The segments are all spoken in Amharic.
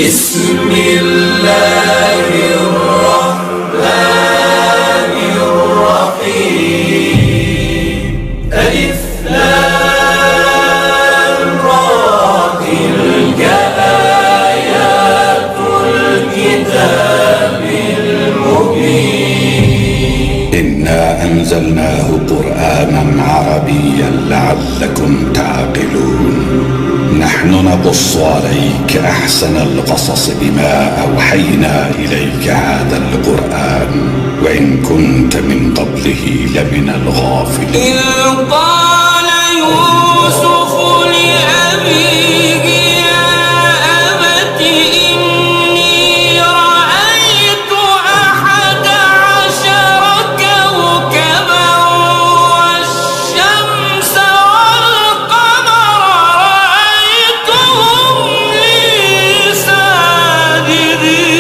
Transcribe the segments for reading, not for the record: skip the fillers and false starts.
بسم الله الرحمن الرحيم. ألف لام را، تلك آيات الكتاب المبين. إنا أنزلناه قرآنا عربيا لعلكم تعقلون. نحن نقص عليك أحسن القصص بما أوحينا إليك هذا القرآن وإن كنت من قبله لمن الغافلين. إذ قال يوسف لأبيه يا أبت إني رأيت 11 كوكبا والشمس والقمر رأيتهم لي ساجدين.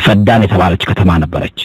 ፈዳን የተባለች ከተማ ነበረች።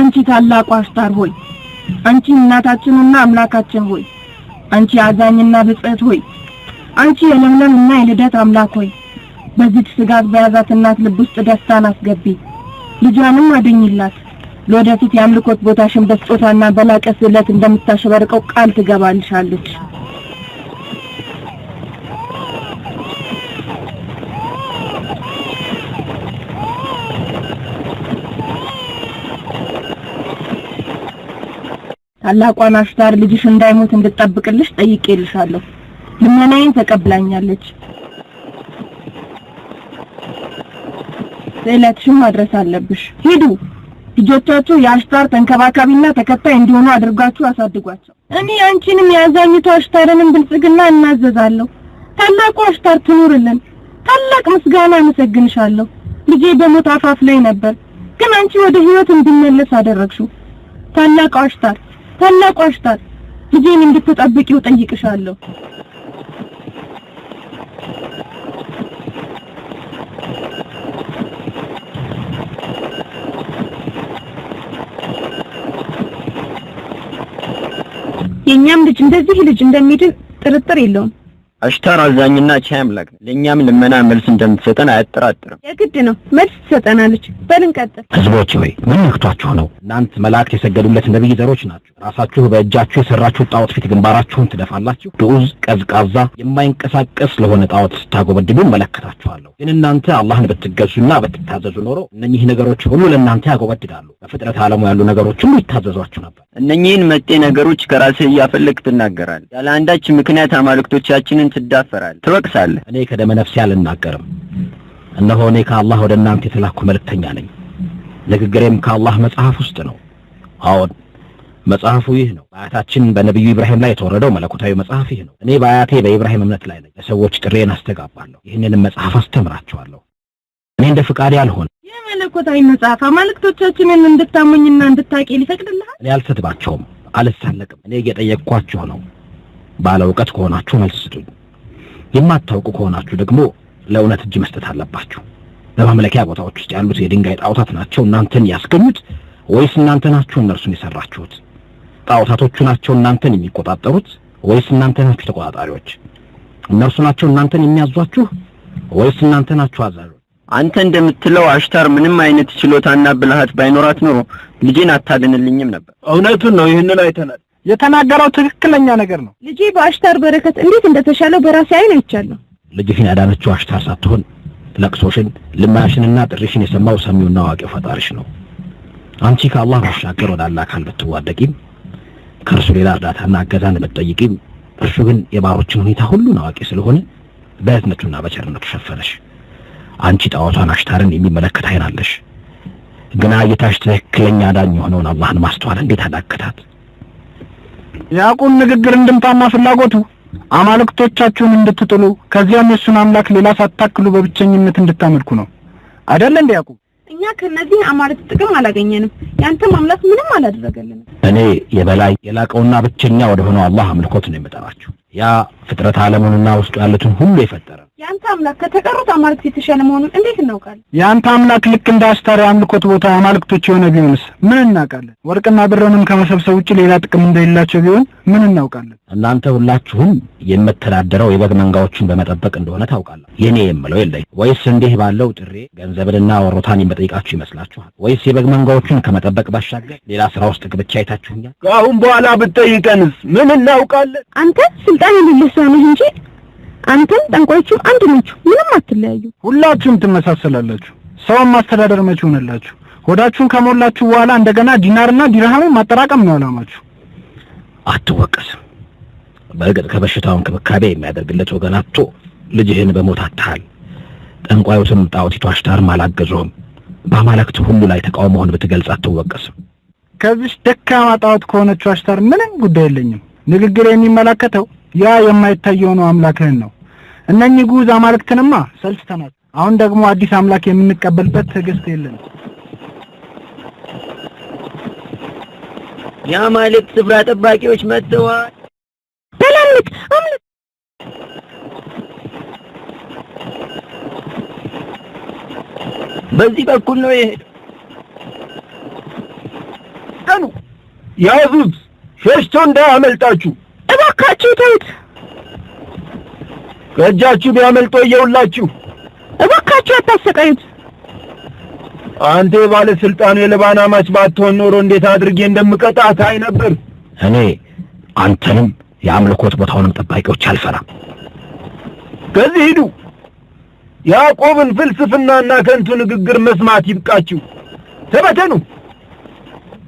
አንቺ ታላቁ አሽታር ሆይ አንቺ እናታችንና አምላካችን ሆይ አንቺ አዛኝና ብጽዕት ሆይ አንቺ የለምለምና የልደት አምላክ ሆይ በዚህ ስጋት በያዛት እናት ልብ ውስጥ ደስታን አስገቢ ልጇንም አድኝላት ለወደፊት ያምልኮት ቦታሽን በስጦታና በላቀ ስዕለት እንደምታሸበርቀው ቃል ትገባልሻለች ታላቋን አሽታር ልጅሽ እንዳይሞት እንድትጠብቅልሽ ጠይቄልሻለሁ ልመናዬን ተቀብላኛለች ስዕለትሽን ማድረስ አለብሽ ሂዱ ልጆቻችሁ የአሽታር ተንከባካቢና ተከታይ እንዲሆኑ አድርጋችሁ አሳድጓቸው እኔ አንቺንም ያዛኝቱ አሽታርንም ብልጽግና እናዘዛለሁ ታላቁ አሽታር ትኑርልን ታላቅ ምስጋና አመሰግንሻለሁ ልጄ በሞት አፋፍ ላይ ነበር ግን አንቺ ወደ ህይወት እንድመለስ አደረግሽው ታላቁ አሽታር ልጄን እንድትጠብቂው ጠይቅሻለሁ የኛም ልጅ እንደዚህ ልጅ እንደሚድን ጥርጥር የለውም አሽታር አዛኝና ቻይ አምላክ ለኛም ልመና መልስ እንደምትሰጠን አያጠራጥርም የግድ ነው መልስ ትሰጠናለች በልንቀጥል ህዝቦች ሆይ ምን ነክቷችሁ ነው እናንተ መላእክት የሰገዱለት ነብይ ዘሮች ናችሁ ራሳችሁ በእጃችሁ የሰራችሁ ጣዖት ፊት ግንባራችሁን ትደፋላችሁ ዱዝ ቀዝቃዛ የማይንቀሳቀስ ለሆነ ጣዖት ታጎበድዱ መለከታችኋለሁ ግን እናንተ አላህን ብትገዙና ብትታዘዙ ኖሮ እነኚህ ነገሮች ሁሉ ለእናንተ ያጎበድዳሉ በፍጥረት ዓለሙ ያሉ ነገሮች ሁሉ ይታዘዟችሁ ነበር እነኚህን መጤ ነገሮች ከራስህ እያፈለክ ትናገራለህ ያለ አንዳች ምክንያት አማልክቶቻችንን ትዳፈራለህ ትወቅሳለህ እኔ ከደመ ነፍሴ አልናገርም እነሆ እኔ ከአላህ ወደ እናንተ የተላኩ መልእክተኛ ነኝ ንግግሬም ከአላህ መጽሐፍ ውስጥ ነው አዎን መጽሐፉ ይህ ነው በአያታችን በነብዩ ኢብራሂም ላይ የተወረደው መለኮታዊ መጽሐፍ ይህ ነው እኔ በአያቴ በኢብራሂም እምነት ላይ ነኝ ለሰዎች ጥሬን አስተጋባለሁ ይህንንም መጽሐፍ አስተምራቸዋለሁ እኔ እንደ ፍቃዴ አልሆንም የመለኮታዊ መጽሐፍ አማልክቶቻችንን እንድታመኝና እንድታቂ ሊፈቅድልሃል እኔ አልሰድባቸውም አልሳለቅም እኔ እየጠየቅኳችሁ ነው ባለ ዕውቀት ከሆናችሁ መልስ ስጡኝ የማታውቁ ከሆናችሁ ደግሞ ለእውነት እጅ መስጠት አለባችሁ በማምለኪያ ቦታዎች ውስጥ ያሉት የድንጋይ ጣዖታት ናቸው እናንተን ያስገኙት ወይስ እናንተ ናችሁ እነርሱን የሰራችሁት ጣዖታቶቹ ናቸው እናንተን የሚቆጣጠሩት ወይስ እናንተ ናችሁ ተቆጣጣሪዎች እነርሱ ናቸው እናንተን የሚያዟችሁ ወይስ እናንተ ናችሁ አዛዦች አንተ እንደምትለው አሽታር ምንም አይነት ችሎታና ብልሃት ባይኖራት ኖሮ ልጄን አታድንልኝም ነበር እውነቱን ነው ይሄንን አይተናል የተናገረው ትክክለኛ ነገር ነው ልጄ በአሽታር በረከት እንዴት እንደተሻለው በራሴ አይን አይቻለሁ ልጅሽን ያዳነችው አሽታር ሳትሆን ለቅሶሽን ልማሽንና ጥሪሽን የሰማው ሰሚውና አዋቂው ፈጣሪሽ ነው አንቺ ከአላህ ባሻገር ወደ አላህ አካል ብትዋደቂም ከእርሱ ሌላ እርዳታና እገዛን ብትጠይቂም እርሱ ግን የባሮችን ሁኔታ ሁሉ አዋቂ ስለሆነ በእዝነቱና በቸርነቱ ሸፈነሽ አንቺ ጣዖቷን አሽታርን የሚመለከት አይን አለሽ ግና እይታሽ ትክክለኛ ዳኝ የሆነውን አላህን ማስተዋል እንዴት አላከታት ያዕቆብ ንግግር እንድምታና ፍላጎቱ አማልክቶቻችሁን እንድትጥሉ ከዚያም የሱን አምላክ ሌላ ሳታክሉ በብቸኝነት እንድታመልኩ ነው አይደል እንዴ ያዕቆብ እኛ ከነዚህ አማልክት ጥቅም አላገኘንም ያንተም አምላክ ምንም አላደረገልንም እኔ የበላይ የላቀውና ብቸኛ ወደ ሆነው አላህ አምልኮት ነው የምጠራችሁ ያ ፍጥረት ዓለሙንና ውስጡ ያሉትን ሁሉ የፈጠረ ያንተ አምላክ ከተቀሩት አማልክት የተሻለ መሆኑን እንዴት እናውቃለን ያንተ አምላክ ልክ እንደ አሽታር አምልኮት ቦታ አማልክቶች የሆነ ቢሆንስ ምን እናውቃለን ወርቅና ብርንም ከመሰብሰብ ውጪ ሌላ ጥቅም እንደሌላቸው ቢሆን ምን እናውቃለን እናንተ ሁላችሁም የምትተዳደረው የበግ መንጋዎችን በመጠበቅ እንደሆነ ታውቃላችሁ የኔ የምለው የለኝ ወይስ እንዲህ ባለው ጥሬ ገንዘብንና ወሮታን የምጠይቃችሁ ይመስላችኋል ወይስ የበግ መንጋዎችን ከመጠበቅ ባሻገር ሌላ ስራ ውስጥ ብቻ አይታችሁኛል ከአሁን በኋላ ብትጠይቀንስ ምን እናውቃለን አንተ ስልጣን የሌለህ ሰው ነህ እንጂ አንተም ጠንቋዮቹ አንድ ናችሁ ምንም አትለያዩ ሁላችሁም ትመሳሰላላችሁ ሰውን ማስተዳደር መቼ ሆነላችሁ ሆዳችሁን ከሞላችሁ በኋላ እንደገና ዲናርና ዲርሃም ማጠራቀም ነው አላማችሁ አትወቀስም በእርግጥ ከበሽታው እንክብካቤ የሚያደርግለት ወገን አጥቶ ልጅህን በሞት አጥተሃል ጠንቋዮቱም ጣዖቲቱ አሽታርም አላገዙህም በአማልክት ሁሉ ላይ ተቃውሞህን ብትገልጽ አትወቀስም ከዚህ ደካማ ጣዖት ከሆነችው አሽታር ምንም ጉዳይ የለኝም ንግግር የሚመለከተው ያ የማይታየው ነው አምላክህን ነው እነኚህ ጉዝ አማልክትንማ ሰልችተናል አሁን ደግሞ አዲስ አምላክ የምንቀበልበት ትዕግስት የለንም የአማልክት ስፍራ ጠባቂዎች መጥተዋል በላልክ አምላክ በዚህ በኩል ነው የሄደው ፈጠኑ! ያዙት! ሸሽቶ እንዳያመልጣችሁ! እባካችሁ ተውት! ከእጃችሁ ቢያመልጦ እየውላችሁ! እባካችሁ አታሰቃዩት! አንተ ባለስልጣኑ የልባና ማች ባትሆን ኖሮ እንዴት አድርጌ እንደምቀጣ ታይ ነበር። እኔ አንተንም የአምልኮት ቦታውንም ጠባቂዎች አልፈራም። ከዚህ ሂዱ። ያዕቆብን ፍልስፍናና ከንቱ ንግግር መስማት ይብቃችሁ። ተበተኑ።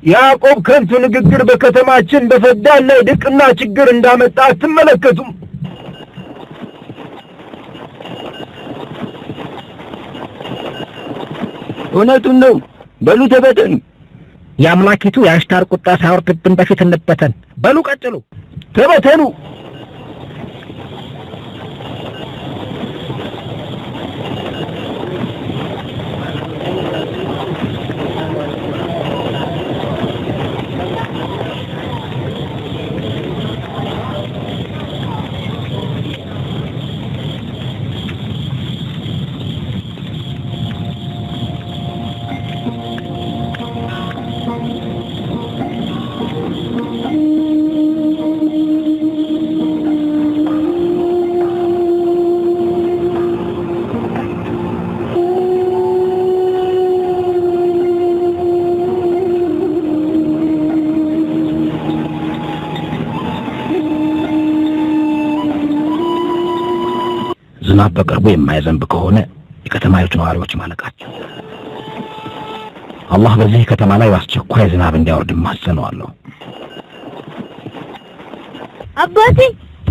ያዕቆብ ከንቱ ንግግር በከተማችን በፈዳን ላይ ድቅና ችግር እንዳመጣ አትመለከቱም? እውነቱን ነው። በሉ ተበተኑ። የአምላኪቱ የአሽታር ቁጣ ሳይወርድብን በፊት እንበተን። በሉ ቀጥሉ። ተበተኑ። ዝናብ በቅርቡ የማይዘንብ ከሆነ የከተማይቱ ነዋሪዎች ማለቃቸው። አላህ በዚህ ከተማ ላይ በአስቸኳይ ዝናብ እንዲያወርድ ማጸነዋለሁ። አባቴ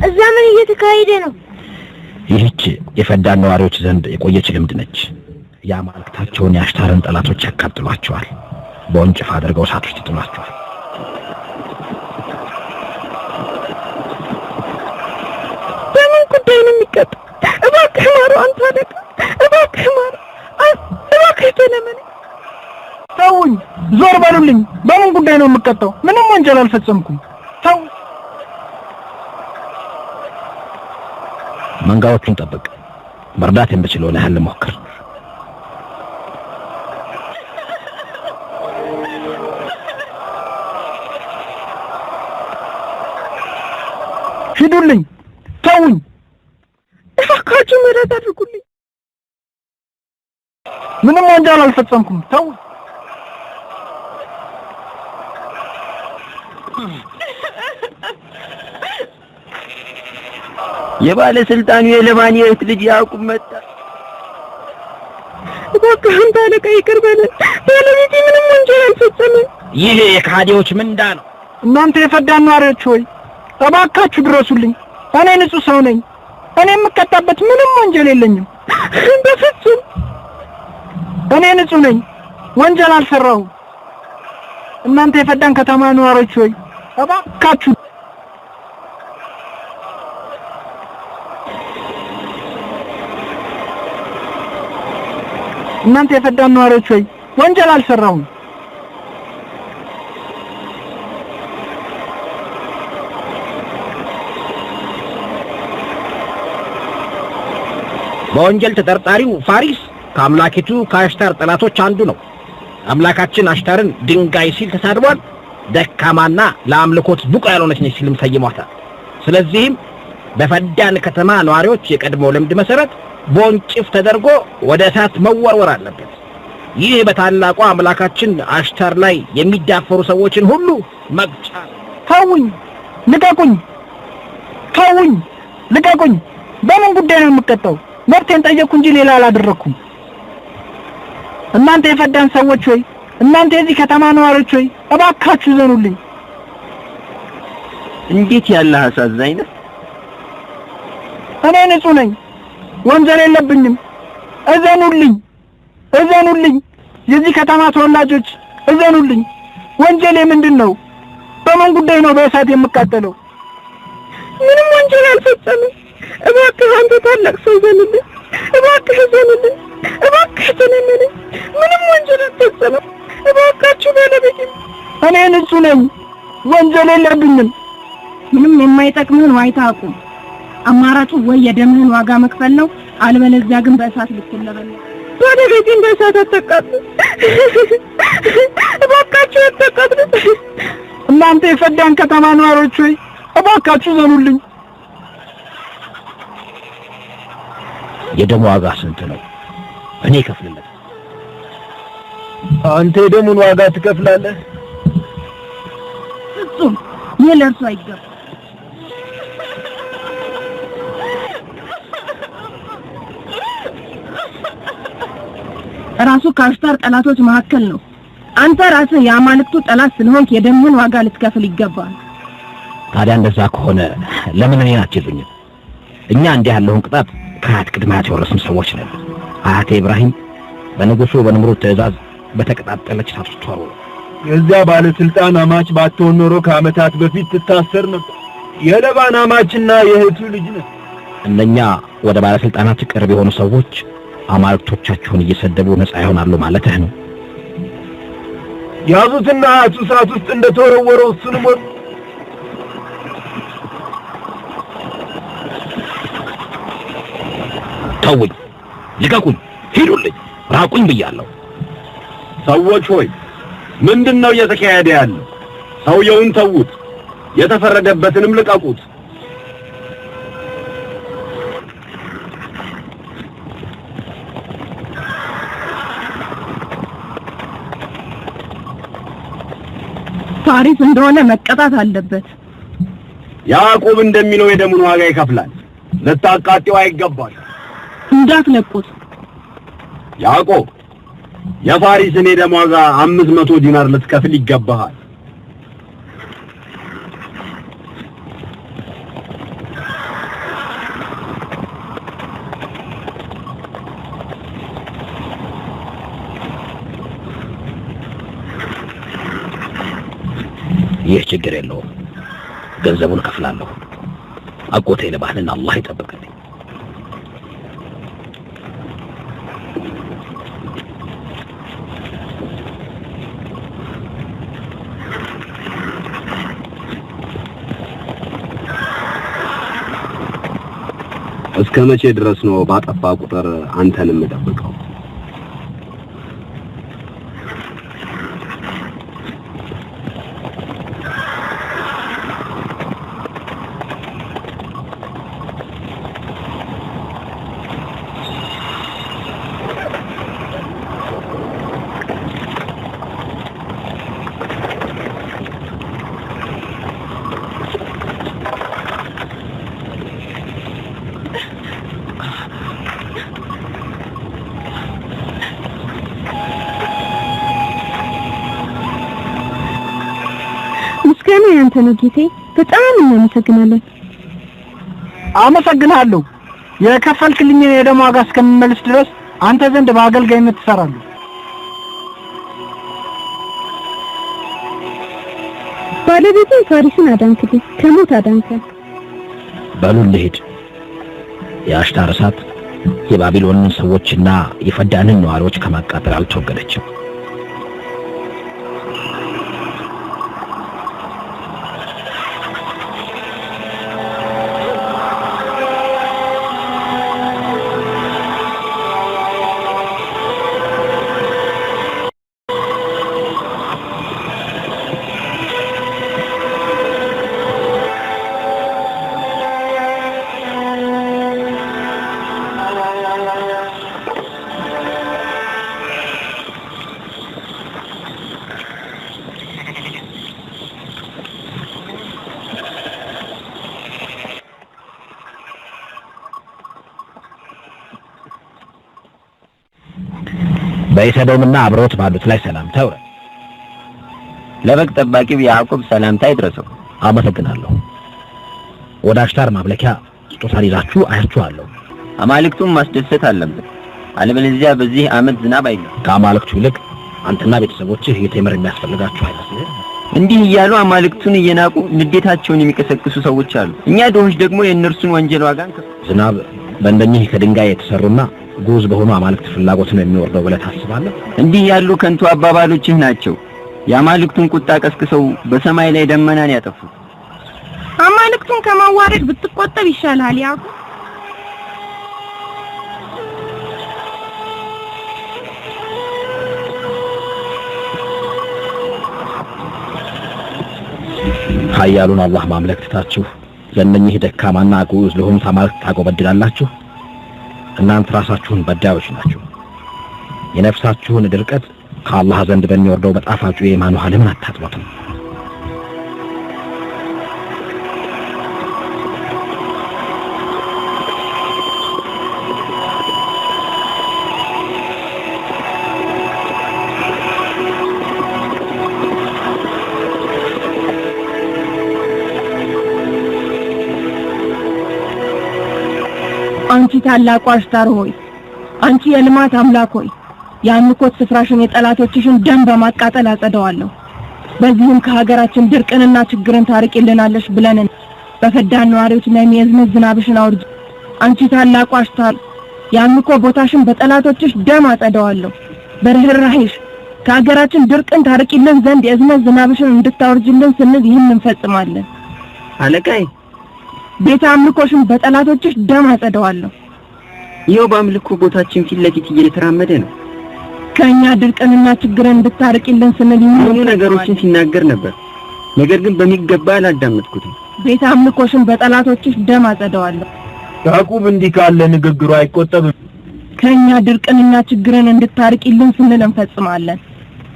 እዛ ምን እየተካሄደ ነው? ይህች የፈዳን ነዋሪዎች ዘንድ የቆየች ልምድ ነች። የአማልክታቸውን የአሽታርን ጠላቶች ያቃጥሏቸዋል፣ በወንጭፍ አድርገው እሳት ውስጥ ይጥሏቸዋል። በምን ጉዳይ ነው የሚቀጣው? እባክህ ማሩ፣ አንተ አለቃ፣ እባክህ ማሩ፣ እባክህ ተለመነ። ተውኝ! ዞር በሉልኝ! በምን ጉዳይ ነው የምቀጣው? ምንም ወንጀል አልፈጸምኩም። ተው! መንጋዎቹን ጠብቅ። መርዳት የምችለውን ያህል ሞክር። ሂዱልኝ! ተውኝ! እባካችሁ ምህረት አድርጉልኝ። ምንም ወንጀል አልፈጸምኩም። ተው! የባለስልጣኑ የለባን የእህት ልጅ ያዕቆብ መጣ። እባክህ አንተ አለቃ ይቅር በለን። ባለቤቴ ምንም ወንጀል አልፈጸመም። ይህ የካዲዎች ምንዳ ነው። እናንተ የፈዳን ነዋሪዎች ሆይ እባካችሁ ድረሱልኝ። እኔ ንጹህ ሰው ነኝ። እኔ የምቀጣበት ምንም ወንጀል የለኝም። በፍጹም እኔ ንጹህ ነኝ። ወንጀል አልሰራሁም። እናንተ የፈዳን ከተማ ነዋሪዎች ሆይ እባካችሁ እናንተ የፈዳን ነዋሪዎች ሆይ ወንጀል አልሰራሁም። በወንጀል ተጠርጣሪው ፋሪስ ከአምላኪቱ ከአሽታር ጠላቶች አንዱ ነው። አምላካችን አሽታርን ድንጋይ ሲል ተሳድቧል። ደካማና ለአምልኮት ብቁ ያልሆነች ነች ሲልም ሰይሟታል። ስለዚህም በፈዳን ከተማ ነዋሪዎች የቀድሞ ልምድ መሰረት በወንጭፍ ተደርጎ ወደ እሳት መወርወር አለበት። ይህ በታላቋ አምላካችን አሽታር ላይ የሚዳፈሩ ሰዎችን ሁሉ መቅጫ። ተውኝ! ልቀቁኝ! ተውኝ! ልቀቁኝ! በምን ጉዳይ ነው የምቀጣው? መብቴን ጠየቅኩ እንጂ ሌላ አላደረኩም። እናንተ የፈዳን ሰዎች ሆይ እናንተ የዚህ ከተማ ነዋሪዎች ሆይ እባካችሁ ዘኑልኝ። እንዴት ያለ አሳዛኝ ነው። እኔ ንጹህ ነኝ። ወንጀል የለብኝም። እዘኑልኝ! እዘኑልኝ! የዚህ ከተማ ተወላጆች እዘኑልኝ! ወንጀሌ ምንድነው? በምን ጉዳይ ነው በእሳት የምቃጠለው? ምንም ወንጀል አልፈጸምም። እባክህ አንተ ታላቅ ሰው ዘንልኝ። እባክህ ዘንልኝ። እባክህ ተለመነኝ። ምንም ወንጀል አልፈጸምም። እባካችሁ ባለቤቴ። እኔ ንጹህ ነኝ። ወንጀል የለብኝም። ምንም የማይጠቅምህን ዋይታ አቁም። አማራጩ ወይ የደምህን ዋጋ መክፈል ነው፣ አልበለዚያ ግን በእሳት ልትለበለብ። ባለቤቴን በእሳት አታቃጥል። እባካችሁ ናቸው የተቀጡት። እናንተ የፈዳን ከተማ ነዋሪዎች ሆይ እባካችሁ ዘኑልኝ። የደም ዋጋ ስንት ነው? እኔ እከፍልለት። አንተ የደሙን ዋጋ ትከፍላለህ? ፍጹም ይህ ለእርሱ አይገባም። ራሱ ከአሽታር ጠላቶች መካከል ነው። አንተ ራስህ የአማልክቱ ጠላት ስለሆንክ የደምህን ዋጋ ልትከፍል ይገባል። ታዲያ እንደዛ ከሆነ ለምን እኔን አትይዙኝም? እኛ እንዲህ ያለውን ቅጣት ከአያት ቅድመ አያት የወረስን ሰዎች ነን። አያቴ ኢብራሂም በንጉሱ በንምሩድ ትእዛዝ በተቀጣጠለች እሳት ውስጥ ተወረወሩ። የዚያ ባለስልጣን አማች ባትሆን ኖሮ ከዓመታት በፊት ትታሰር ነበር። የለባን አማችና የእህቱ ልጅ ነህ። እነኛ ወደ ባለስልጣናት ቅርብ የሆኑ ሰዎች አማልክቶቻቸውን እየሰደቡ ነፃ ይሆናሉ ማለትህ ነው? ያዙትና እሳቱ እሳት ውስጥ እንደተወረወረው እሱንም ተውኝ፣ ልቀቁኝ፣ ሂዱልኝ፣ ራቁኝ ብያለሁ። ሰዎች ሆይ ምንድነው እየተካሄደ ያለው? ሰውየውን ተዉት፣ የተፈረደበትንም ልቀቁት። ፋሪስ እንደሆነ መቀጣት አለበት። ያዕቆብ እንደሚለው የደሙን ዋጋ ይከፍላል። ልታቃጥው አይገባል። እንዳትለቁት። ያዕቆብ የፋሪስን የደም ዋጋ 500 ዲናር ልትከፍል ይገባሃል። ይህ ችግር የለውም፣ ገንዘቡን እከፍላለሁ። አጎቴ ለባህልና አላህ ይጠብቅልኝ። እስከ መቼ ድረስ ነው ባጠፋ ቁጥር አንተን የምጠብቀው? ምስጋና ያንተ ነው ጌቴ፣ በጣም እናመሰግናለን። አመሰግናለሁ። የከፈልክልኝን የደም ዋጋ እስከምመልስ ድረስ አንተ ዘንድ በአገልጋይነት ትሰራለህ። ባለቤቴ ፋሪስን አዳንክልኝ፣ ከሞት አዳንከን። በሉ እንሂድ። የአሽታር እሳት የባቢሎንን ሰዎችና የፈዳንን ነዋሪዎች ከማቃጠል አልተወገደችም። በኢሰዶምና አብሮት ባሉት ላይ ሰላምታ ይውረድ። ለበግ ጠባቂው ያዕቆብ ሰላምታ ይድረሰው። አመሰግናለሁ። ወደ አሽታር ማምለኪያ ስጦታ ይዛችሁ አያችኋለሁ። አማልክቱን ማስደሰት አለበት፣ አለበለዚያ በዚህ ዓመት ዝናብ አይገኝም። ከአማልክቱ ይልቅ አንተና ቤተሰቦችህ የቴምር የሚያስፈልጋችሁ አይመስልህም? እንዲህ እያሉ አማልክቱን እየናቁ ንዴታቸውን የሚቀሰቅሱ ሰዎች አሉ። እኛ ድሆች ደግሞ የእነርሱን ወንጀል ዋጋ ዝናብ በእንደኚህ ከድንጋይ የተሰሩና ጉዝ በሆኑ አማልክት ፍላጎት ነው የሚወርደው ብለህ ታስባለህ? እንዲህ ያሉ ከንቱ አባባሎችህ ናቸው የአማልክቱን ቁጣ ቀስቅሰው በሰማይ ላይ ደመናን ያጠፉት። አማልክቱን ከማዋረድ ብትቆጠብ ይሻላል ያዕቆብ። ኃያሉን አላህ ማምለክ ትታችሁ ለእነኚህ ደካማና ጉዝ ለሆኑት አማልክት ታጎበድላላችሁ። እናንተ ራሳችሁን በዳዮች ናችሁ። የነፍሳችሁን ድርቀት ከአላህ ዘንድ በሚወርደው በጣፋጩ የኢማን ውሃ ለምን አታጥቡትም? አንቺ ታላቁ አሽታር ሆይ፣ አንቺ የልማት አምላክ ሆይ፣ የአምልኮት ስፍራሽን የጠላቶችሽን ደም በማቃጠል አጸደዋለሁ። በዚህም ከሀገራችን ድርቅንና ችግርን ታርቂልናለሽ ብለን በፈዳን ነዋሪዎች ላይ የዝናብ ዝናብሽን አውርጂ። አንቺ ታላቁ አሽታር የአምልኮ ቦታሽን በጠላቶችሽ ደም አጸደዋለሁ። በርህራሄሽ ከሀገራችን ድርቅን ታርቂልን ዘንድ የዝናብ ዝናብሽን እንድታወርጅልን ስንል ይህን እንፈጽማለን። አለቃይ ቤተ አምልኮሽን በጠላቶችሽ ደም አጸደዋለሁ። ይኸው በአምልኮ ቦታችን ፊት ለፊት እየተራመደ ነው። ከኛ ድርቅንና ችግርን እንድታርቂልን ስንል ብዙ ነገሮችን ሲናገር ነበር፣ ነገር ግን በሚገባ አላዳመጥኩትም። ቤተ አምልኮሽን በጠላቶችሽ ደም አጸደዋለሁ። ያዕቆብ እንዲህ ካለ ንግግሩ አይቆጠብም። ከኛ ድርቅንና ችግርን እንድታርቂልን ስንል እንፈጽማለን።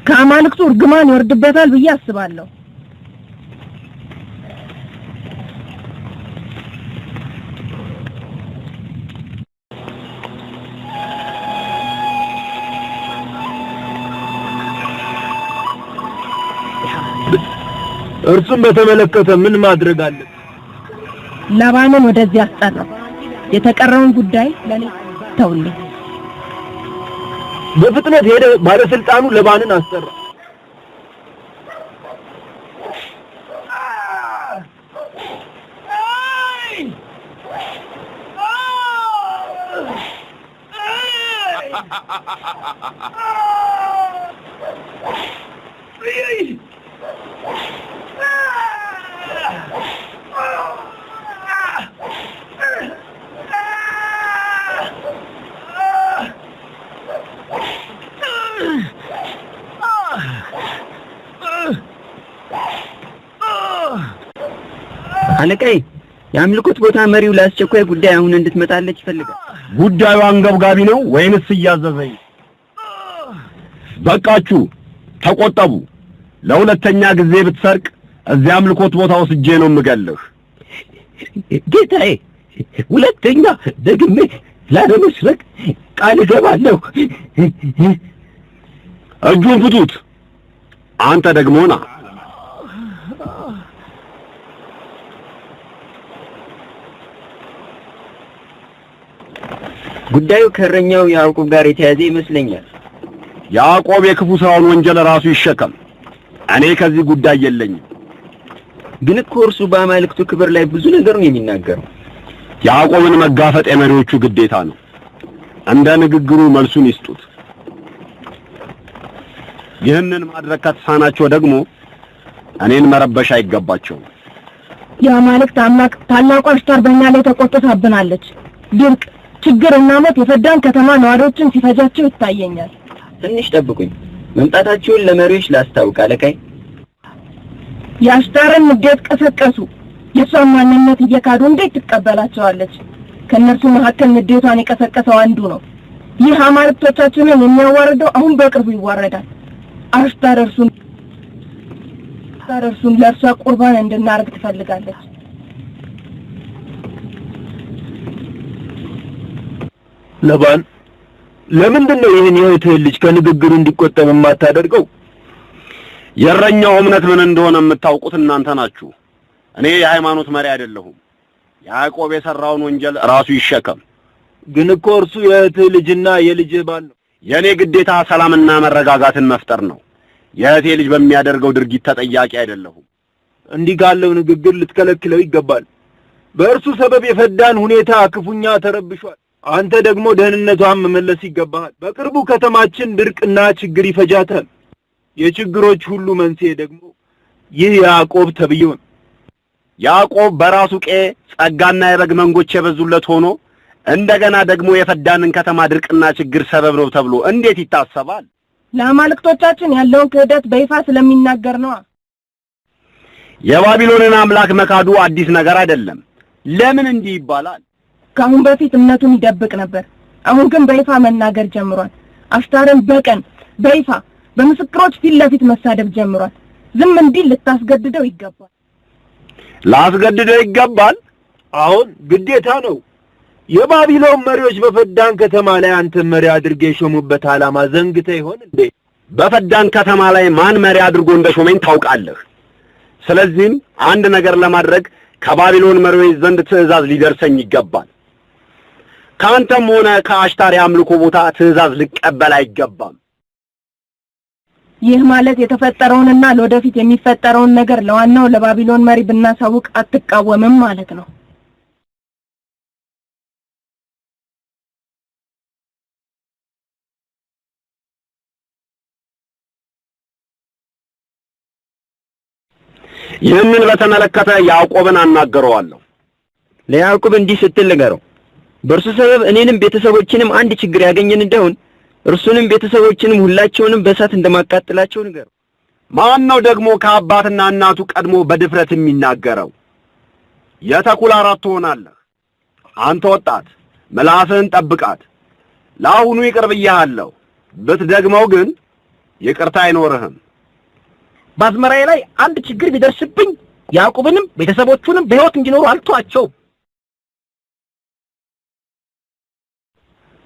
ከአማልክቱ እርግማን ይወርድበታል ብዬ አስባለሁ። እርሱን በተመለከተ ምን ማድረግ አለ? ላባንን ወደዚህ አስጠራው። የተቀረውን ጉዳይ ለኔ ተውልኝ። በፍጥነት ሄደ ባለስልጣኑ ለባንን አስጠራ። አለቃይ የአምልኮት ቦታ መሪው ለአስቸኳይ ጉዳይ አሁን እንድትመጣለች ይፈልጋል። ጉዳዩ አንገብጋቢ ነው ወይንስ እያዘዘኝ? በቃችሁ፣ ተቆጠቡ። ለሁለተኛ ጊዜ ብትሰርቅ እዚያ አምልኮት ቦታ ወስጄ ነው የምገልህ። ጌታዬ፣ ሁለተኛ ደግሜ ላለመስረቅ ቃል እገባለሁ። እጁን ፍቱት። አንተ ደግሞ ና። ጉዳዩ ከእረኛው ያዕቆብ ጋር የተያዘ ይመስለኛል። ያዕቆብ የክፉ ስራውን ወንጀል ራሱ ይሸከም። እኔ ከዚህ ጉዳይ የለኝም። ግን እኮ እርሱ በአማልክቱ ክብር ላይ ብዙ ነገር ነው የሚናገረው። ያዕቆብን መጋፈጥ የመሪዎቹ ግዴታ ነው። እንደ ንግግሩ መልሱን ይስጡት። ይህንን ማድረግ ከተሳናቸው ደግሞ እኔን መረበሽ አይገባቸውም። የአማልክት አምላክ ታላቁ አሽታር በእኛ ላይ ተቆጥታብናለች። ድርቅ፣ ችግርና ሞት የፈዳን ከተማ ነዋሪዎችን ሲፈጃቸው ይታየኛል። ትንሽ ጠብቁኝ፣ መምጣታቸውን ለመሪዎች ላስታውቅ። አለቃይ የአሽታርን ንዴት ቀሰቀሱ። የሷን ማንነት እየካዱ እንዴት ትቀበላቸዋለች? ከነርሱ መካከል ንዴቷን የቀሰቀሰው አንዱ ነው። ይህ አማልክቶቻችንን የሚያዋርደው አሁን በቅርቡ ይዋረዳል። አሽታር እርሱን ለእርሷ ቁርባን እንድናርግ ትፈልጋለች። ለባን ለምንድን ነው ይህን የእህትህን ልጅ ከንግግሩ እንዲቆጠብ የማታደርገው? የእረኛው እምነት ምን እንደሆነ የምታውቁት እናንተ ናችሁ። እኔ የሃይማኖት መሪ አይደለሁም። ያዕቆብ የሰራውን ወንጀል ራሱ ይሸከም። ግን እኮ እርሱ የእህትህ ልጅና የልጅህ ባል ነው። የኔ ግዴታ ሰላምና መረጋጋትን መፍጠር ነው። የእህቴ ልጅ በሚያደርገው ድርጊት ተጠያቂ አይደለሁም። እንዲህ ካለው ንግግር ልትከለክለው ይገባል። በእርሱ ሰበብ የፈዳን ሁኔታ ክፉኛ ተረብሿል። አንተ ደግሞ ደህንነቷን መመለስ ይገባሃል። በቅርቡ ከተማችን ድርቅና ችግር ይፈጃታል። የችግሮች ሁሉ መንስኤ ደግሞ ይህ ያዕቆብ ተብዬው ነው። ያዕቆብ በራሱ ቄ ጸጋና የበግ መንጎች የበዙለት ሆኖ እንደገና ደግሞ የፈዳንን ከተማ ድርቅና ችግር ሰበብ ነው ተብሎ እንዴት ይታሰባል? ለአማልክቶቻችን ያለውን ክህደት በይፋ ስለሚናገር ነው። የባቢሎንን አምላክ መካዱ አዲስ ነገር አይደለም። ለምን እንዲህ ይባላል? ከአሁን በፊት እምነቱን ይደብቅ ነበር። አሁን ግን በይፋ መናገር ጀምሯል። አሽታርን በቀን በይፋ በምስክሮች ፊት ለፊት መሳደብ ጀምሯል። ዝም እንዲል ልታስገድደው ይገባል። ላስገድደው ይገባል? አሁን ግዴታ ነው። የባቢሎን መሪዎች በፈዳን ከተማ ላይ አንተ መሪ አድርገህ የሾሙበት ዓላማ ዘንግተህ ይሆን እንዴ? በፈዳን ከተማ ላይ ማን መሪ አድርጎ እንደሾመኝ ታውቃለህ። ስለዚህም አንድ ነገር ለማድረግ ከባቢሎን መሪዎች ዘንድ ትዕዛዝ ሊደርሰኝ ይገባል። ካንተም ሆነ ከአሽታር የአምልኮ ቦታ ትዕዛዝ ልቀበል አይገባም። ይህ ማለት የተፈጠረውንና ለወደፊት የሚፈጠረውን ነገር ለዋናው ለባቢሎን መሪ ብናሳውቅ አትቃወምም ማለት ነው። ይህንን በተመለከተ ያዕቆብን አናገረዋለሁ። ለያዕቆብ እንዲህ ስትል ንገረው፣ በእርሱ ሰበብ እኔንም ቤተሰቦችንም አንድ ችግር ያገኘን እንደሆን እርሱንም ቤተሰቦችንም ሁላቸውንም በእሳት እንደማቃጥላቸው ንገረው። ማን ነው ደግሞ ከአባትና እናቱ ቀድሞ በድፍረት የሚናገረው? የተኩላ ራት ትሆናለህ። አንተ ወጣት ምላስህን ጠብቃት። ለአሁኑ ይቅር ብዬሃለሁ፣ ብትደግመው ግን ይቅርታ አይኖርህም። በአዝመራዬ ላይ አንድ ችግር ቢደርስብኝ ያዕቆብንም ቤተሰቦቹንም በሕይወት እንዲኖሩ አልተዋቸውም።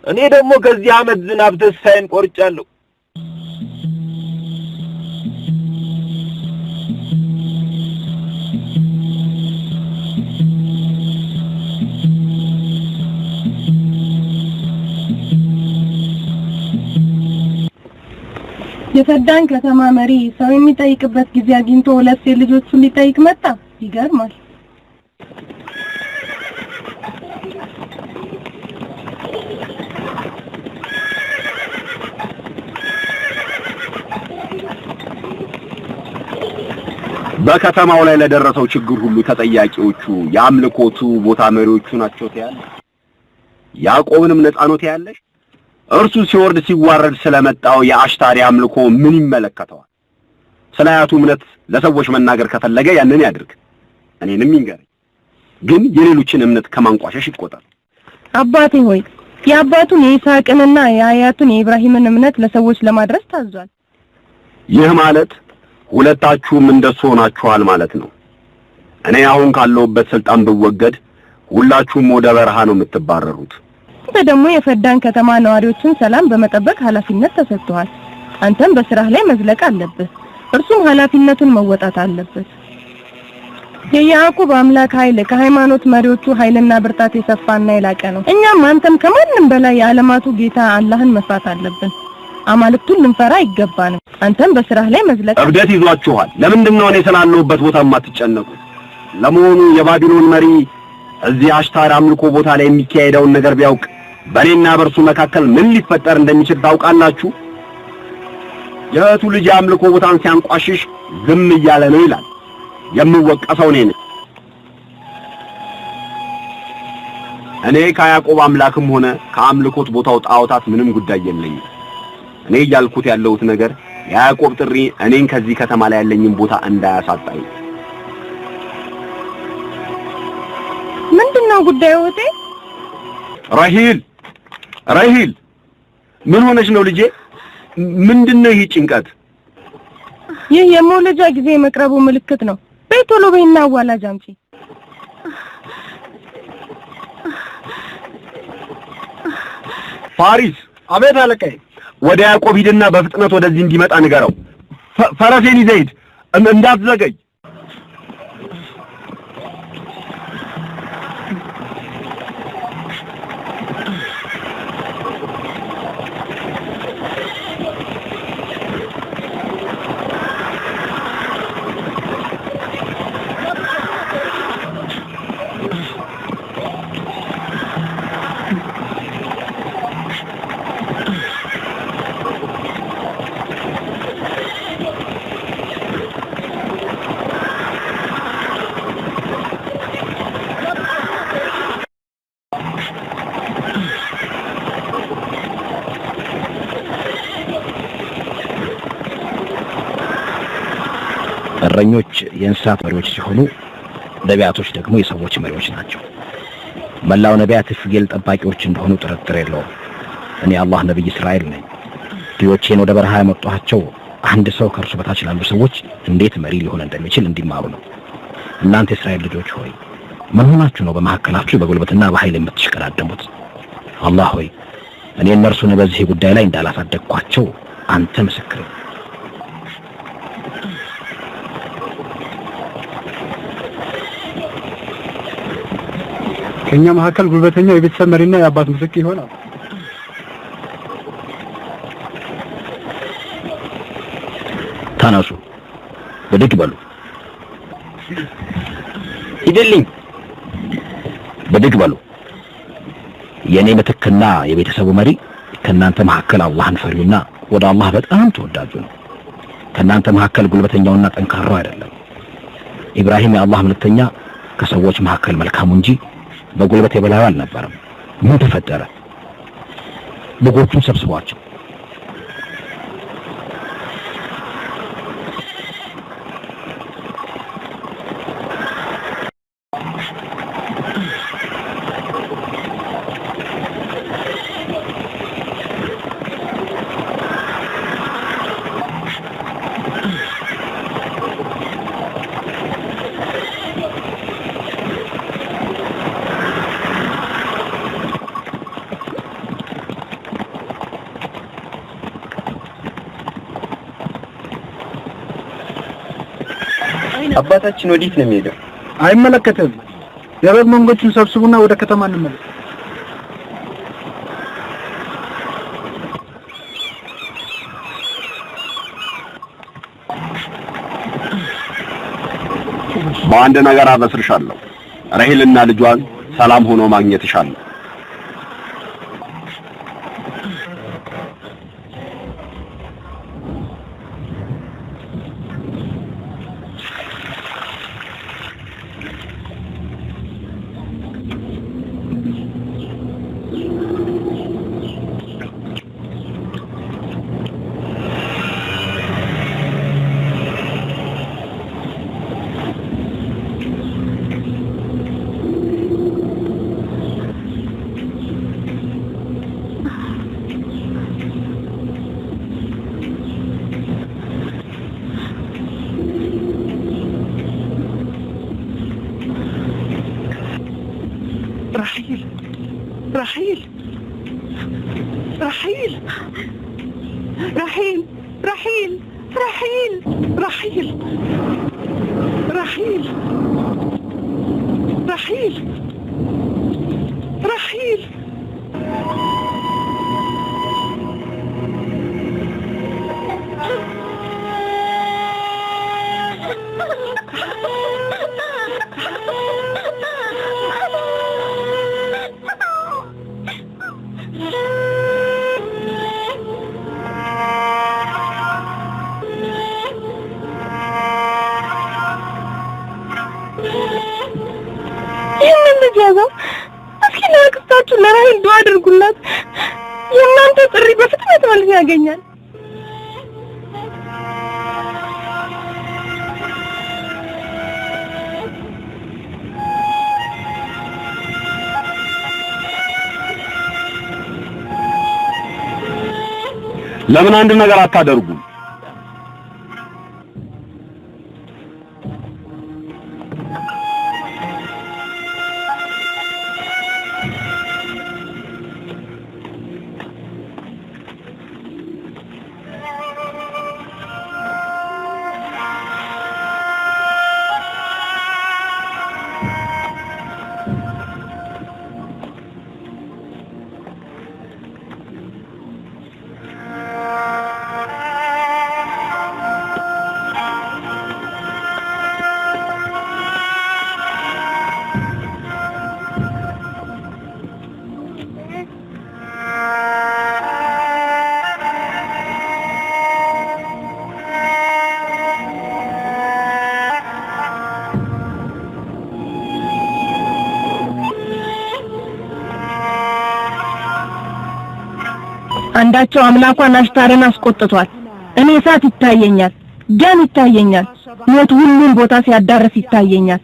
እኔ ደግሞ ከዚህ ዓመት ዝናብ ተስፋዬን ቆርጫለሁ። የፈዳን ከተማ መሪ ሰው የሚጠይቅበት ጊዜ አግኝቶ ሁለት ልጆቹን ሊጠይቅ መጣ። ይገርማል። በከተማው ላይ ለደረሰው ችግር ሁሉ ተጠያቂዎቹ የአምልኮቱ ቦታ መሪዎቹ ናቸው ትያለሽ? ያዕቆብንም ነፃ ነው ትያለሽ? እርሱ ሲወርድ ሲዋረድ ስለመጣው የአሽታሪ አምልኮ ምን ይመለከተዋል? ስለ አያቱ እምነት ለሰዎች መናገር ከፈለገ ያንን ያድርግ፣ እኔንም ይንገረኝ። ግን የሌሎችን እምነት ከማንቋሸሽ ይቆጠር። አባቴ ሆይ የአባቱን የይስሐቅንና የአያቱን የኢብራሂምን እምነት ለሰዎች ለማድረስ ታዟል። ይህ ማለት ሁለታችሁም እንደሱ ሆናችኋል ማለት ነው። እኔ አሁን ካለሁበት ስልጣን ብወገድ ሁላችሁም ወደ በረሃ ነው የምትባረሩት። አንተ ደግሞ የፈዳን ከተማ ነዋሪዎችን ሰላም በመጠበቅ ኃላፊነት ተሰጥቷል። አንተም በስራህ ላይ መዝለቅ አለብህ፣ እርሱም ኃላፊነቱን መወጣት አለበት። የያዕቆብ አምላክ ኃይል ከሃይማኖት መሪዎቹ ኃይልና ብርታት የሰፋና የላቀ ነው። እኛም አንተም ከማንም በላይ የዓለማቱ ጌታ አላህን መፍራት አለብን። አማልክቱን ልንፈራ ይገባናል። አንተም በስራህ ላይ መዝለቅ እብደት ይዟችኋል። ለምንድን ነው እኔ ስላለሁበት ቦታ የማትጨነቁት? ለመሆኑ የባቢሎን መሪ እዚህ አሽታር አምልኮ ቦታ ላይ የሚካሄደውን ነገር ቢያውቅ በእኔና በእርሱ መካከል ምን ሊፈጠር እንደሚችል ታውቃላችሁ? የእህቱ ልጅ አምልኮ ቦታን ሲያንቋሽሽ ዝም እያለ ነው ይላል። የምወቀሰው እኔ ነኝ። እኔ ከያዕቆብ አምላክም ሆነ ከአምልኮት ቦታው ጣዖታት ምንም ጉዳይ የለኝም። እኔ እያልኩት ያለሁት ነገር የያዕቆብ ጥሪ እኔን ከዚህ ከተማ ላይ ያለኝን ቦታ እንዳያሳጣኝ። ምንድነው ጉዳዩ እቴ? ራሂል ምን ሆነሽ ነው ልጄ? ምንድነው ይህ ጭንቀት? ይህ የመውለጃ ጊዜ መቅረቡ ምልክት ነው። በይ ቶሎ በይና አዋላጅ አምጪ። ፋሪስ። አቤት አለቃዬ። ወደ ያዕቆብ ሂድና በፍጥነት ወደዚህ እንዲመጣ ንገረው። ፈረሴን ይዘህ ሂድ፣ እንዳትዘገይ። እረኞች የእንስሳት መሪዎች ሲሆኑ ነቢያቶች ደግሞ የሰዎች መሪዎች ናቸው። መላው ነቢያት ፍየል ጠባቂዎች እንደሆኑ ጥርጥር የለውም። እኔ አላህ ነብይ እስራኤል ነኝ። ልጆቼን ወደ በረሃ ያመጣኋቸው አንድ ሰው ከእርሱ በታች ላሉ ሰዎች እንዴት መሪ ሊሆን እንደሚችል እንዲማሩ ነው። እናንተ የእስራኤል ልጆች ሆይ ምን ሆናችሁ ነው በመካከላችሁ በጉልበትና በኃይል የምትሽቀዳደሙት? አላህ ሆይ እኔ እነርሱን በዚህ ጉዳይ ላይ እንዳላሳደግኳቸው አንተ ምስክር። ከኛ መካከል ጉልበተኛው የቤተሰብ መሪና የአባት ምስክር ይሆናል። ተነሱ፣ ብድግ በሉ። ሂድልኝ፣ ብድግ በሉ። የኔ ምትክና የቤተሰቡ መሪ ከናንተ መካከል አላህን ፈሪውና ወደ አላህ በጣም ተወዳጁ ነው። ከናንተ መካከል ጉልበተኛውና ጠንካራው አይደለም። ኢብራሂም የአላህ መልእክተኛ ከሰዎች መካከል መልካሙ እንጂ በጉልበት የበላዩ አልነበረም። ምን ተፈጠረ? በጎቹን ሰብስቧቸው። አባታችን ወዴት ነው የሚሄደው? አይመለከተም። የበግ መንጎቹን ሰብስቡና ወደ ከተማ እንመለስ። በአንድ ነገር አበስርሻለሁ። ራሔልና ልጇን ሰላም ሆኖ ማግኘትሻለሁ። رحيل رحيل رحيل رحيل رحيل رحيل رحيل رحيل رحيل እስኪ ለአክስታችሁ ለራሔል ዱዓ አድርጉላት። የእናንተ ጥሪ በፍጥነት መልስ ያገኛል። ለምን አንድ ነገር አታደርጉም? አንዳቸው አምላኳን አሽታርን አስቆጥቷል። እኔ እሳት ይታየኛል፣ ደም ይታየኛል። ሞት ሁሉን ቦታ ሲያዳርስ ይታየኛል።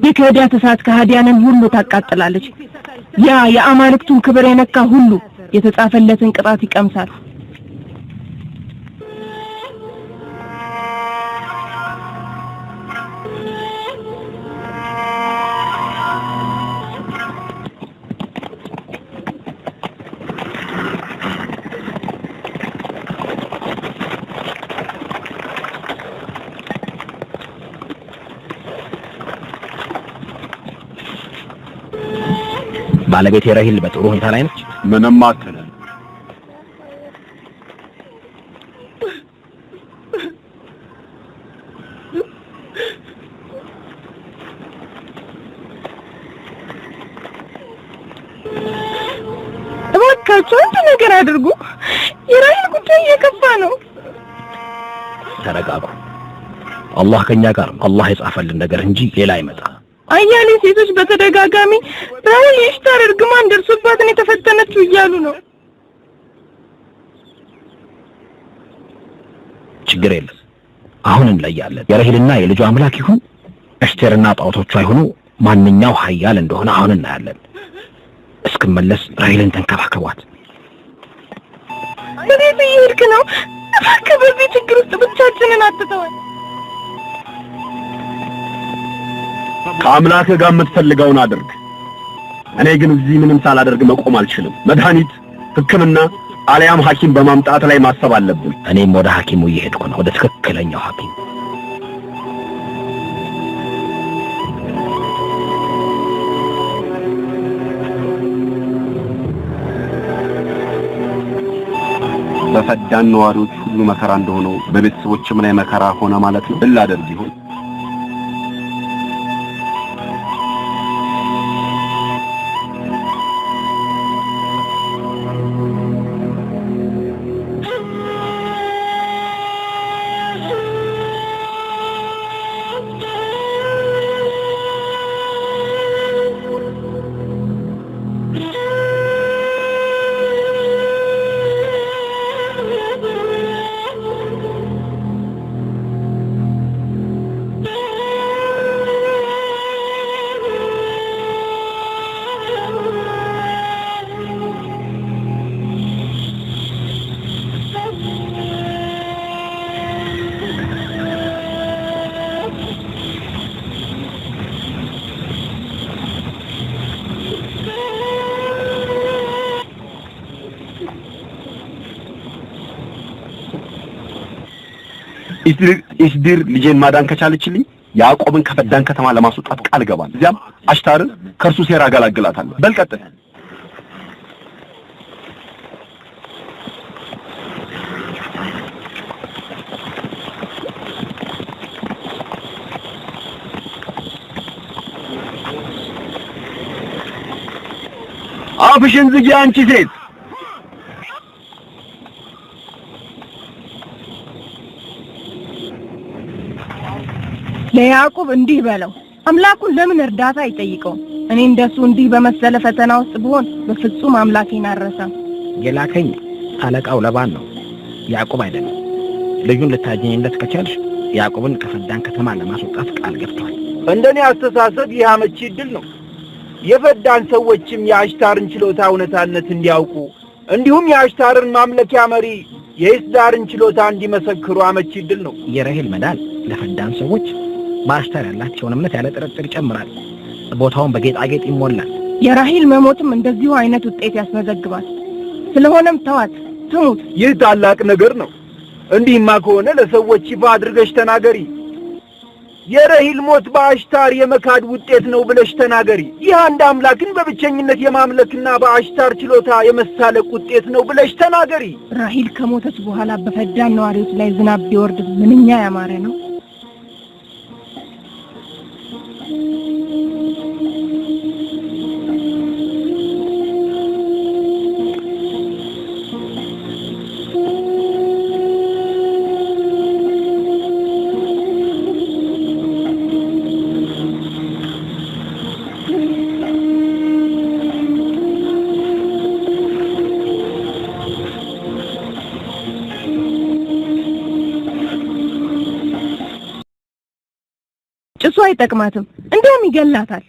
የክህደት እሳት ከሃዲያንን ሁሉ ታቃጥላለች። ያ የአማልክቱን ክብር የነካ ሁሉ የተጻፈለትን ቅጣት ይቀምሳል። ባለቤቴ ራሂል በጥሩ ሁኔታ ላይ ነች? ምንም አትልም። እባካችሁ አንድ ነገር አድርጉ። የራሂል ጉዳይ እየከፋ ነው። ተረጋጉ። አላህ ከኛ ጋር ነው። አላህ የጻፈልን ነገር እንጂ ሌላ አይመጣ። አያሌ ሴቶች በተደጋጋሚ ራሂል የኢሽታር እርግማን ደርሶባትን የተፈተነችው እያሉ ነው። ችግር የለም፣ አሁን እንለያለን። የራሂልና የልጇ አምላክ ይሁን ኢሽታርና ጣዖቶቿ ይሁኑ ማንኛው ኃያል እንደሆነ አሁን እናያለን። እስክመለስ ራሂልን ተንከባከቧት። ወዴት እየሄድክ ነው? እባክህ በዚህ ችግር ውስጥ ብቻችንን አትተወን። ከአምላክ ጋር የምትፈልገውን አድርግ። እኔ ግን እዚህ ምንም ሳላደርግ መቆም አልችልም። መድኃኒት፣ ሕክምና አልያም ሐኪም በማምጣት ላይ ማሰብ አለብን። እኔም ወደ ሐኪሙ እየሄድኩ ነው፣ ወደ ትክክለኛው ሐኪም። በፈዳን ነዋሪዎች ሁሉ መከራ እንደሆነው በቤተሰቦችም ላይ መከራ ሆነ ማለት ነው። እላደርግ ይሁን ኢስዲር ልጄን ማዳን ከቻለችልኝ ያዕቆብን ከፈዳን ከተማ ለማስወጣት ቃል ገባለሁ። እዚያም አሽታርን ከርሱ ሴራ አገላግላታለሁ። በል ቀጥል። አፍሽን ዝጊ አንቺ ሴት። ለያዕቆብ እንዲህ በለው፣ አምላኩን ለምን እርዳታ አይጠይቀውም? እኔ እንደሱ እንዲህ በመሰለ ፈተና ውስጥ ብሆን በፍጹም አምላኬን አልረሳም። የላከኝ አለቃው ለባን ነው፣ ያዕቆብ አይደለም። ልጁን ልታገኝለት ከቻልሽ ያዕቆብን ከፈዳን ከተማ ለማስወጣት ቃል ገብቷል። እንደኔ አስተሳሰብ ይህ አመቺ ዕድል ነው። የፈዳን ሰዎችም የአሽታርን ችሎታ እውነታነት እንዲያውቁ እንዲሁም የአሽታርን ማምለኪያ መሪ የኢስዳርን ችሎታ እንዲመሰክሩ አመቺ ዕድል ነው። የራሂል መዳን ለፈዳን ሰዎች በአሽታር ያላቸውን እምነት ያለ ጥርጥር ይጨምራል። ቦታውን በጌጣጌጥ ይሞላል። የራሂል መሞትም እንደዚሁ አይነት ውጤት ያስመዘግባል። ስለሆነም ተዋት ትሙት። ይህ ታላቅ ነገር ነው። እንዲህማ ከሆነ ለሰዎች ይፋ አድርገሽ ተናገሪ። የራሂል ሞት በአሽታር የመካድ ውጤት ነው ብለሽ ተናገሪ። ይህ አንድ አምላክን በብቸኝነት የማምለክና በአሽታር ችሎታ የመሳለቅ ውጤት ነው ብለሽ ተናገሪ። ራሂል ከሞተች በኋላ በፈዳን ነዋሪዎች ላይ ዝናብ ቢወርድ ምንኛ ያማረ ነው። አይጠቅማትም፣ እንደውም ይገላታል።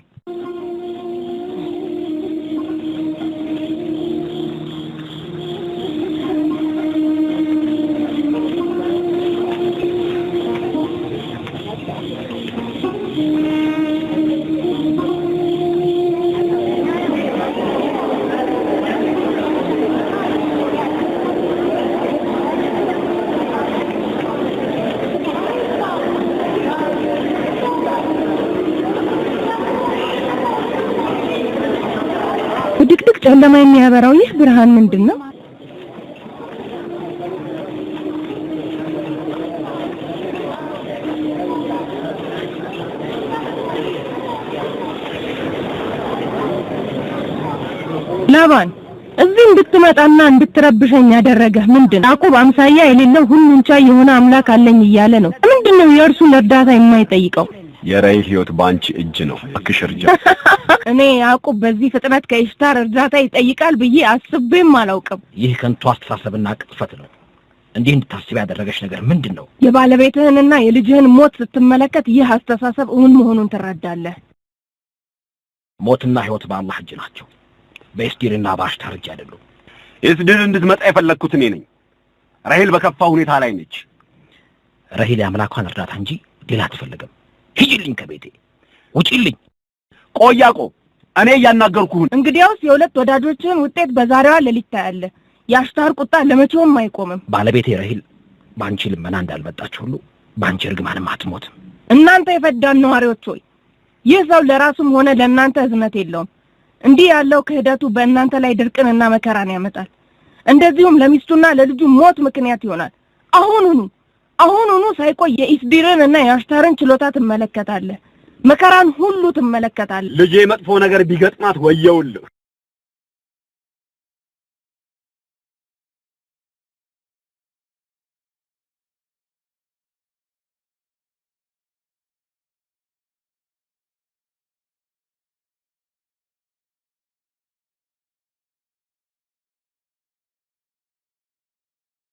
ድቅድቅ ጨለማ የሚያበራው ይህ ብርሃን ምንድነው? ላባን እዚህ እንድትመጣና እንድትረብሸኝ ያደረገህ ምንድነው? ያዕቆብ አምሳያ የሌለው ሁሉን ቻይ የሆነ አምላክ አለኝ እያለ ነው። ምንድነው የእርሱን እርዳታ የማይጠይቀው? የራሔል ሕይወት ባንቺ እጅ ነው። አክሽርጃ እኔ ያዕቆብ በዚህ ፍጥነት ከኢሽታር እርዳታ ይጠይቃል ብዬ አስቤም አላውቅም። ይህ ከንቱ አስተሳሰብና ቅጥፈት ነው። እንዲህ እንድታስብ ያደረገሽ ነገር ምንድነው? የባለቤትህንና የልጅህን ሞት ስትመለከት ይህ አስተሳሰብ እውን መሆኑን ትረዳለህ። ሞትና ሕይወት በአላህ እጅ ናቸው። በኢስዲርና በአሽታር እጅ አይደሉም። ኢስዲር እንድትመጣ የፈለግኩት እኔ ነኝ። ራሔል በከፋ ሁኔታ ላይ ነች። ራሔል የአምላኳን እርዳታ እንጂ ሌላ አትፈልግም። ሂጂልኝ፣ ከቤቴ ውጪልኝ። ቆይ ያዕቆብ፣ እኔ እያናገርኩህ። እንግዲያውስ የሁለት ወዳጆችህን ውጤት በዛሬዋ ሌሊት ታያለህ። የአሽታር ቁጣ ለመቼውም አይቆምም። ባለቤቴ ራሔል ባንቺ ልመና እንዳልመጣች ሁሉ ባንቺ እርግማንም አትሞትም። እናንተ የፈዳን ነዋሪዎች ሆይ፣ ይህ ሰው ለራሱም ሆነ ለእናንተ እዝነት የለውም። እንዲህ ያለው ክህደቱ በእናንተ ላይ ድርቅንና መከራን ያመጣል። እንደዚሁም ለሚስቱና ለልጁ ሞት ምክንያት ይሆናል። አሁኑኑ ሳይቆይ የኢስዲርን እና የአሽታርን ችሎታ ትመለከታለህ። መከራን ሁሉ ትመለከታለህ። ልጄ መጥፎ ነገር ቢገጥማት ወየውልህ።